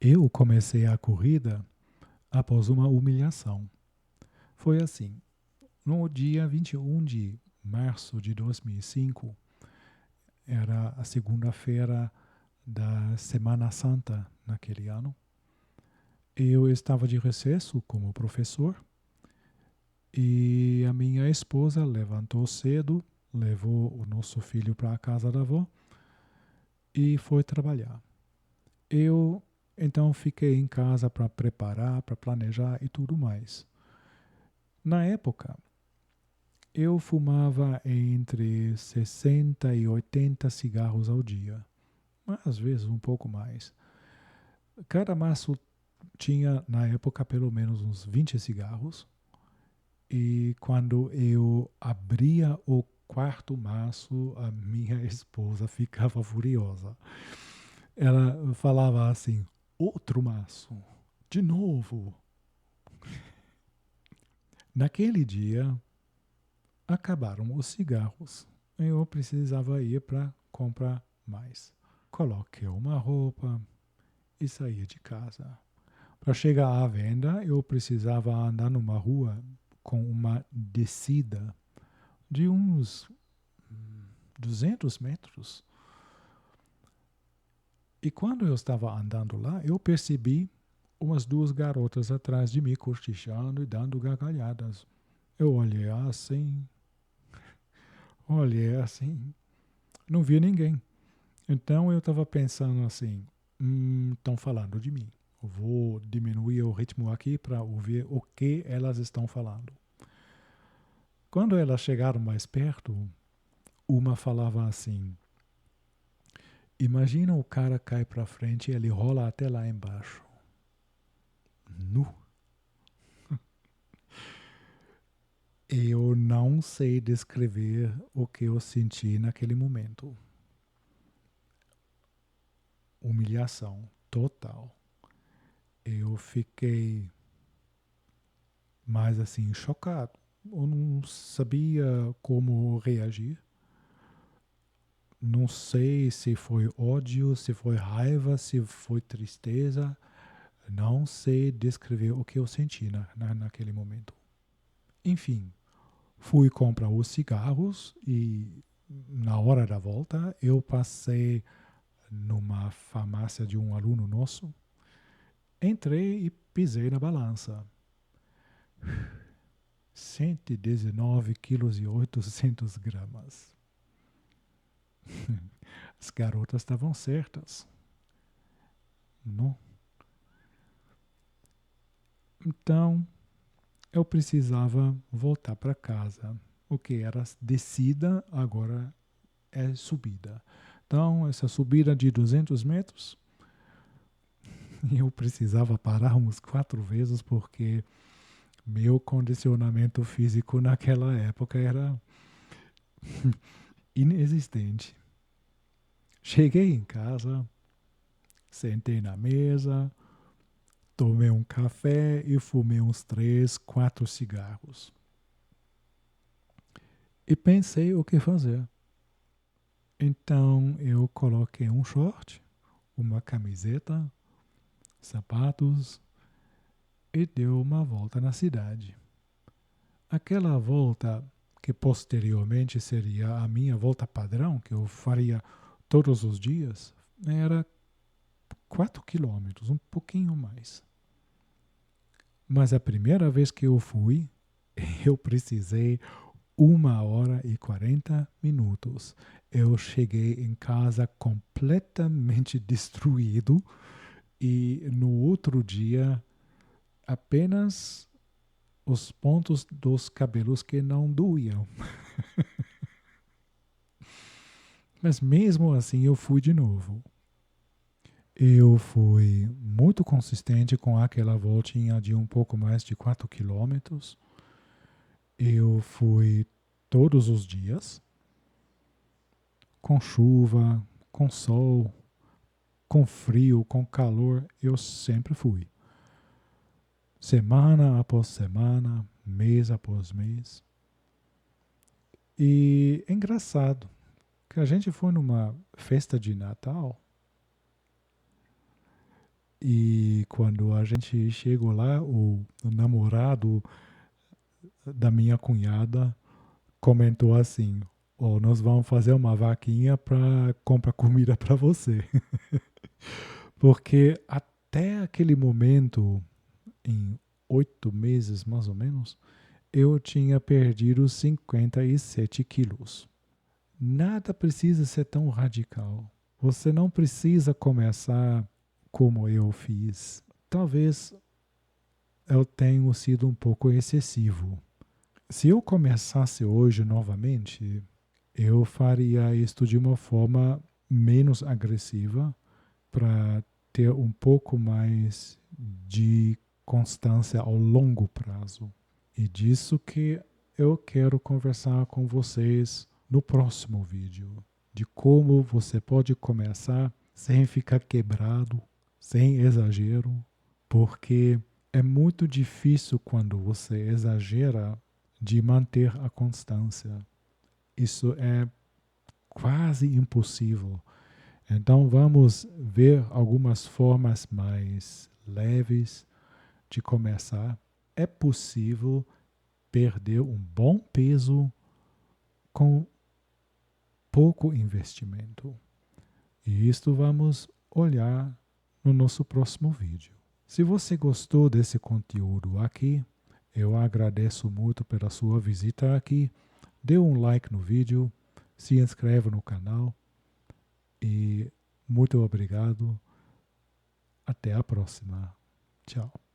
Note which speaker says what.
Speaker 1: Eu comecei a corrida após uma humilhação. Foi assim, no dia 21 de março de 2005, era a segunda-feira da Semana Santa naquele ano. Eu estava de recesso como professor e a minha esposa levantou cedo, levou o nosso filho para a casa da avó e foi trabalhar. Eu então fiquei em casa para preparar, para planejar e tudo mais. Na época, eu fumava entre 60 e 80 cigarros ao dia, mas às vezes um pouco mais. Cada maço tinha, na época, pelo menos uns 20 cigarros. E quando eu abria o quarto maço, a minha esposa ficava furiosa. Ela falava assim: outro maço, de novo. Naquele dia, acabaram os cigarros. Eu precisava ir para comprar mais. Coloquei uma roupa e saí de casa. Para chegar à venda, eu precisava andar numa rua com uma descida de uns 200 metros. E quando eu estava andando lá, eu percebi umas duas garotas atrás de mim, cochichando e dando gargalhadas. Eu olhei assim, não vi ninguém. Então eu estava pensando assim, estão falando de mim. Eu vou diminuir o ritmo aqui para ouvir o que elas estão falando. Quando elas chegaram mais perto, uma falava assim: imagina o cara cai para frente e ele rola até lá embaixo. Nu. Eu não sei descrever o que eu senti naquele momento. Humilhação total. Eu fiquei mais assim chocado. Eu não sabia como reagir. Não sei se foi ódio, se foi raiva, se foi tristeza. Não sei descrever o que eu senti naquele momento. Enfim, fui comprar os cigarros e na hora da volta eu passei numa farmácia de um aluno nosso. Entrei e pisei na balança. 119 quilos e 800 gramas. As garotas estavam certas. Não? Então, eu precisava voltar para casa. O que era descida, agora é subida. Então, essa subida de 200 metros, eu precisava parar uns 4 vezes porque meu condicionamento físico naquela época era inexistente. Cheguei em casa, sentei na mesa, tomei um café e fumei uns 3, 4 cigarros. E pensei o que fazer. Então eu coloquei um short, uma camiseta, sapatos e deu uma volta na cidade. Aquela volta que posteriormente seria a minha volta padrão, que eu faria todos os dias, era 4 quilômetros, um pouquinho mais. Mas a primeira vez que eu fui, eu precisei 1 hora e 40 minutos. Eu cheguei em casa completamente destruído e no outro dia apenas os pontos dos cabelos que não doíam. Mas mesmo assim eu fui de novo. Eu fui muito consistente com aquela voltinha de um pouco mais de 4 quilômetros. Eu fui todos os dias, com chuva, com sol, com frio, com calor, eu sempre fui. Semana após semana, mês após mês. E é engraçado que a gente foi numa festa de Natal E quando a gente chegou lá, o namorado da minha cunhada comentou assim: "Oh, nós vamos fazer uma vaquinha para comprar comida para você." Porque até aquele momento, em 8 meses mais ou menos, eu tinha perdido 57 quilos. Nada precisa ser tão radical. Você não precisa começar como eu fiz. Talvez eu tenha sido um pouco excessivo. Se eu começasse hoje novamente, eu faria isto de uma forma menos agressiva para ter um pouco mais de constância ao longo prazo. E disso que eu quero conversar com vocês no próximo vídeo, de como você pode começar sem ficar quebrado, sem exagero, porque é muito difícil quando você exagera de manter a constância. Isso é quase impossível. Então vamos ver algumas formas mais leves de começar. É possível perder um bom peso com pouco investimento. E isto vamos olhar no nosso próximo vídeo. Se você gostou desse conteúdo aqui, eu agradeço muito pela sua visita aqui. Dê um like no vídeo, se inscreva no canal e muito obrigado. Até a próxima. Tchau.